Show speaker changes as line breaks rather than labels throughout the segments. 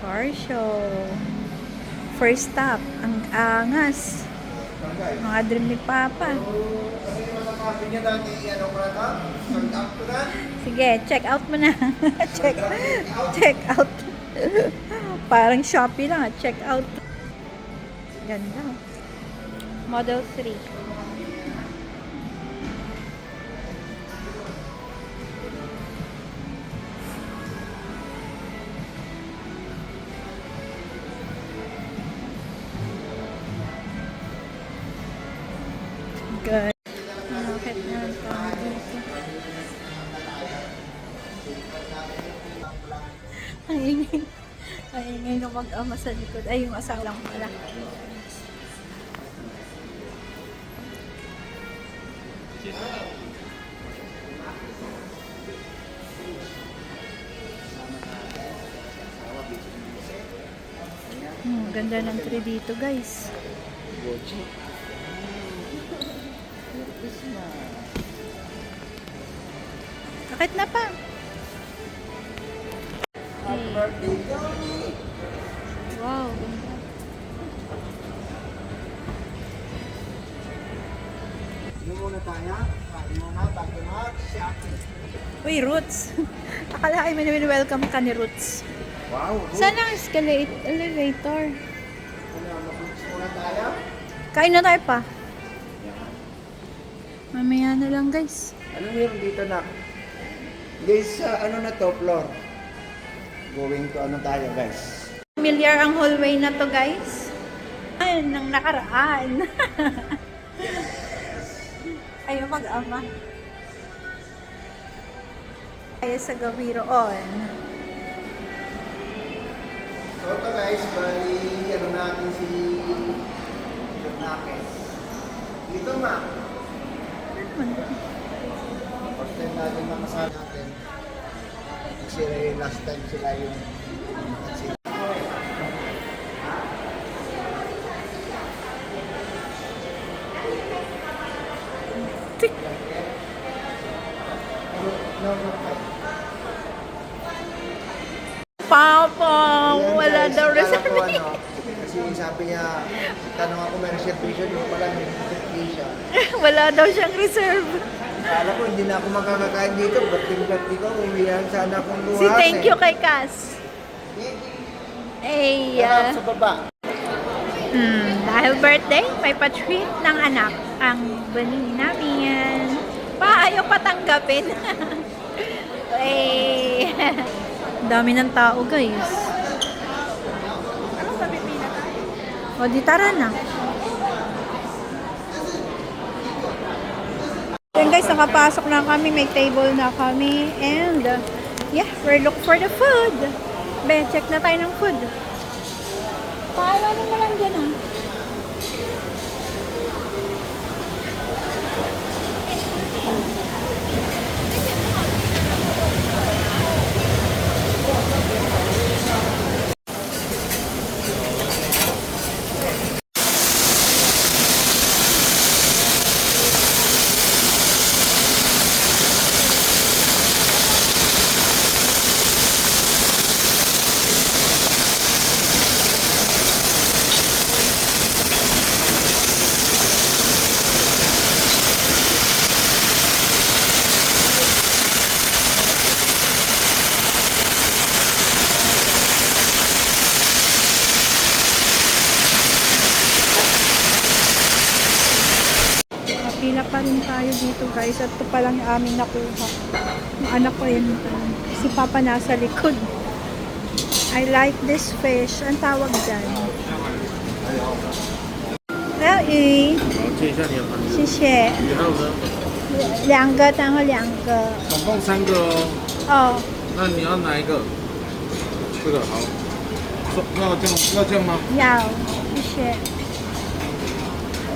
Car show. First stop, ang angas. Mga dream ni Papa. Sige, check out mo na. check out. Parang Shopee lang, check out. Ganda. Model 3. Good. Bakit na tayo dito? Ang ingay. Ang ingay ng mag-ama sa likod. Ay, yung asawa lang pala. Ganda ng tree dito, guys. Bakit na pa? Wow, ganda.
Ano muna tayo? Kain muna bago mag-shopping.
Uy, Roots. Akala ay welcome ka ni Roots.
Wow,
Saan ang elevator?
mag-lunch muna tayo.
Kain na tayo pa. Mamaya na lang, guys.
Ano meron dito na? Guys, ano na to, floor? Going to ano tayo, guys?
Familiar ang hallway na to, guys. Ay, nang nakaraan. Ayaw mag-ama. Kaya sa Gawiroon.
So ito guys, bali, ano natin si Nakes. Dito ma. First time natin makasama natin. Sila yung last time sila yung
Papa,
Ayan,
wala
guys,
daw
akala ko,
reservation.
Kasi sabi niya, tanong ako may reservation, yung pala may reservation.
Wala daw siyang reserve.
Akala ko hindi na ako makakakain dito, birthday ko, uwihan sana akong luha.
Si thank you kay Cass. Ay,
Harap sa baba.
dahil birthday, may pa-treat ng anak ang bani namin. Ayaw patanggapin. Ay, dami ng tao, guys. Anong papipila tayo? O, di tara na. Then guys, nakapasok na kami. May table na kami. And, yeah, we're look for the food. Be, check na tayo ng food. Paano mo lang dyan, ah? Pila pa rin tayo dito, guys. At ito pa lang yung aming nakuha. Yung anak ko yun. Si Papa nasa likod. I like this fish. Ang tawag dyan. L.E.
好，借一下你的盘子。
谢谢。
你还有呢？
两个，然后两个。
总共3个哦。
哦，
那你要哪一个？这个好。要这样吗？
要，谢谢。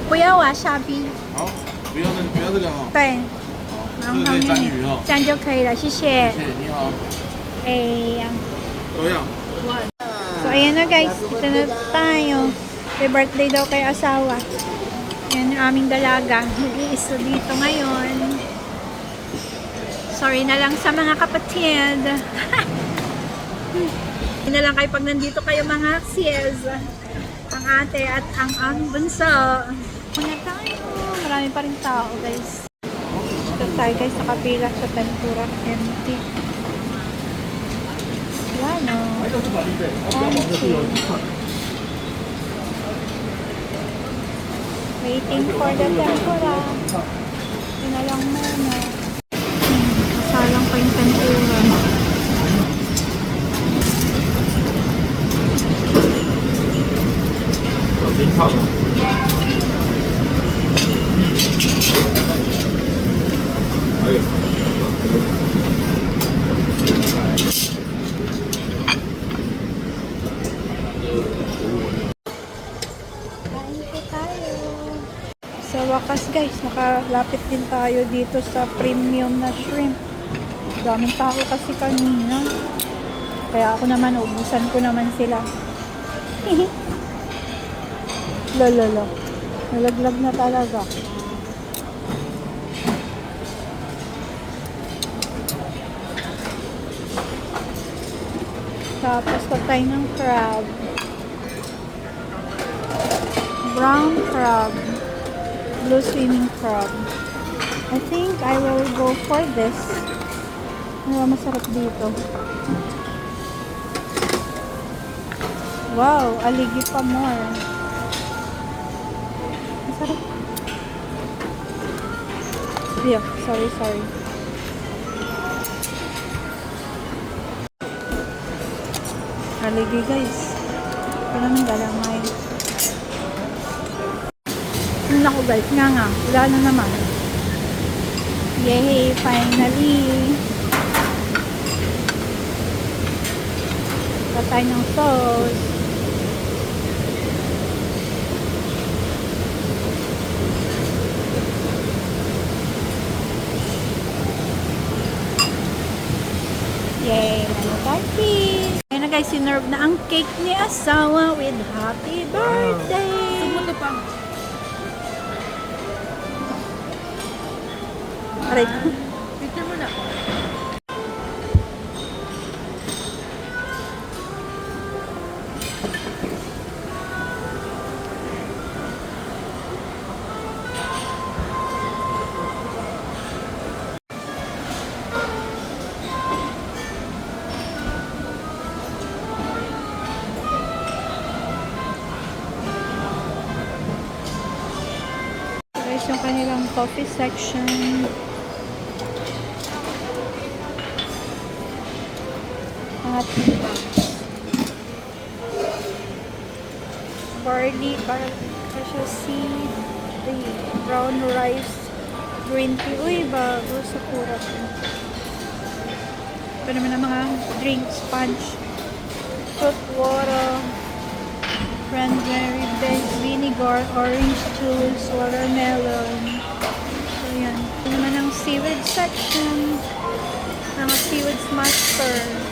不要瓦沙比。
好，不要这个哦。
对，
好，
然后
这个可以沾鱼哦。
这样就可以了，谢谢。
谢谢，你好。
哎呀。
都要。
So, ayan na guys. Ito na tayo. May birthday daw kay asawa. Yan ang aming dalaga. Nag-iisa dito ngayon. Sorry na lang sa mga kapatid. Hindi na lang kayo pag nandito kayo mga sis. Ang ate at ang bunso. Muna tayo. Marami pa rin tao guys. Ito tayo guys sa kapila sa tempura. Empty. Wala no. Empty. Waiting for the tempura. Yun na lang muna. Masalang pa yung tempura. Kain po tayo. Sa wakas guys, nakalapit din tayo dito sa premium na shrimp. Daming tao kasi kanina. Kaya ako naman, ubusan ko naman sila. Lololo. Nalaglag na talaga. Tapos tatay ng crab. Brown crab. Blue swimming crab. I think I will go for this. Ano masarap dito? Wow, aligi pa more. Masarap. Yeah, sorry. Aligi guys. Ito naman galamay. Naku guys, nga. Wala na naman. Yay, finally. Patay ng sauce. Yay, manataki. Ayan na guys, sinerve na ang cake ni asawa with happy birthday. Sumuto pa. Aray ko. Picture mo na. Guys, yung kanilang coffee section. At barley, cashew seed, brown rice, green tea. Uy, bago sa kurap. Ito naman ang mga drinks, punch, fruit water, cranberry vinegar, orange juice, watermelon. So, yan. Ito naman ang seaweed section. Mga seaweed master.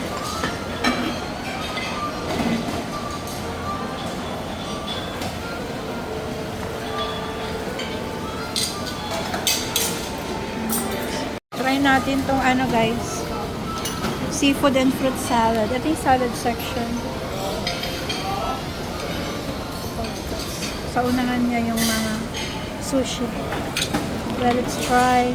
Try natin tong ano guys. Seafood and fruit salad. Ito yung salad section. Sa unahan niya yung mga sushi. Well, let's try.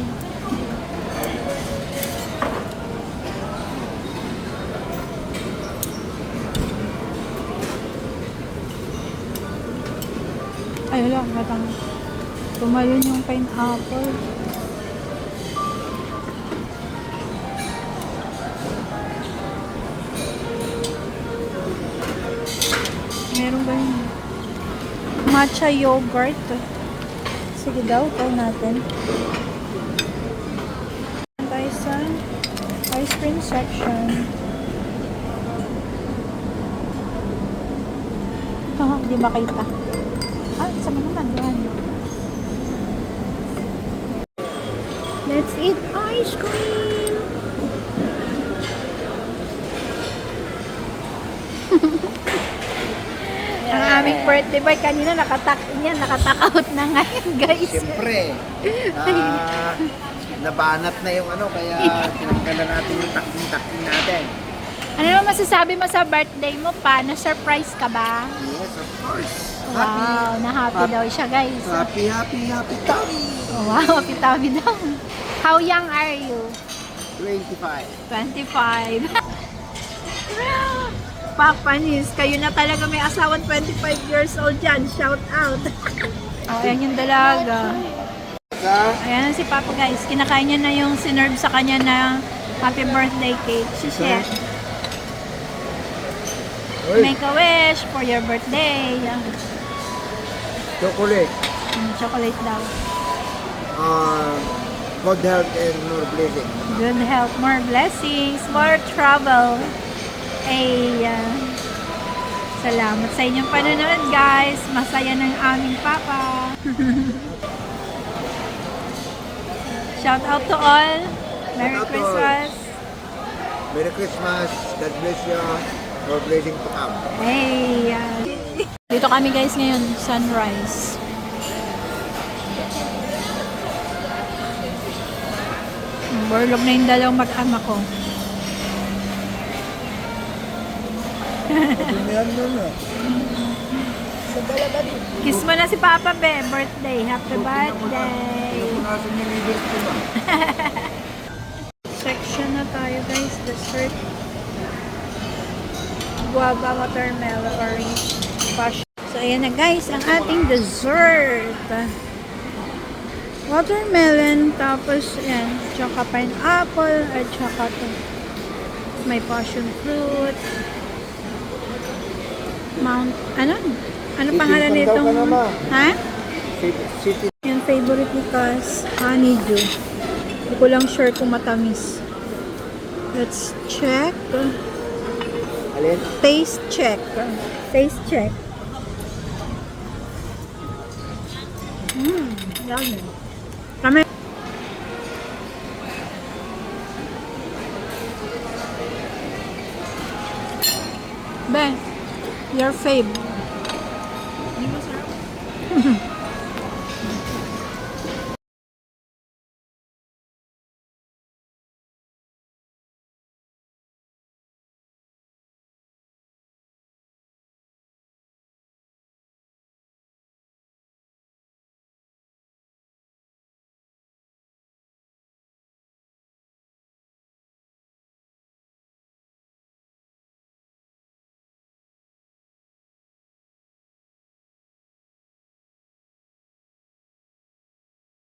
Ay, wala. Matang tumalon yung pineapple. Meron ba yun? Matcha yogurt. Sige daw, try natin. Tayo sa ice cream section. Hindi makita. Sama naman yan. Let's eat ice cream! Ang aming birthday boy kanina nakatak-out na ngayon guys.
Siyempre, nabanat na yung ano, kaya tinanggalan natin yung takting natin.
Ano naman masasabi mo sa birthday mo pa? Na-surprise ka ba?
Yes, of course.
Wow, na-happy daw siya, guys.
Happy tummy!
Oh, wow, happy daw. How young are you?
25.
25. Papa Nis, kayo na talaga may asawang 25 years old dyan. Shout out. Oh, ayan yung dalaga. Ayan si Papa, guys. Kinakain niya na yung sinerve sa kanya na happy birthday cake. Si Chef. Make a wish for your birthday.
Chocolate.
Chocolate daw.
Good health and more blessing.
Good health, more blessings, more travel. Ay, salamat sa inyong panonood, guys. Masaya ng aming Papa. Shout out to all. Merry
Shout out to
Christmas.
Merry Christmas. God bless you. More blessing to come.
Hey, dito kami, guys, ngayon, sunrise. Borlog na yung dalawang mag-ama ko. Kiss mo na si Papa, be. Birthday. Happy birthday. Section na tayo, guys. Dessert. Guava, watermelon, orange, passion. So, ayan na, guys, ang ating dessert. Watermelon, tapos, ayan, tsaka pineapple, at tsaka to. May passion fruit. Ano? Ano pangalan
City
nitong?
ka naman.
Ha?
City.
Yung favorite ni Cass, honeydew. Hindi ko lang sure kung matamis. Let's check.
Alin?
Taste check. Taste check. Yummy. Kami. Be, your fave.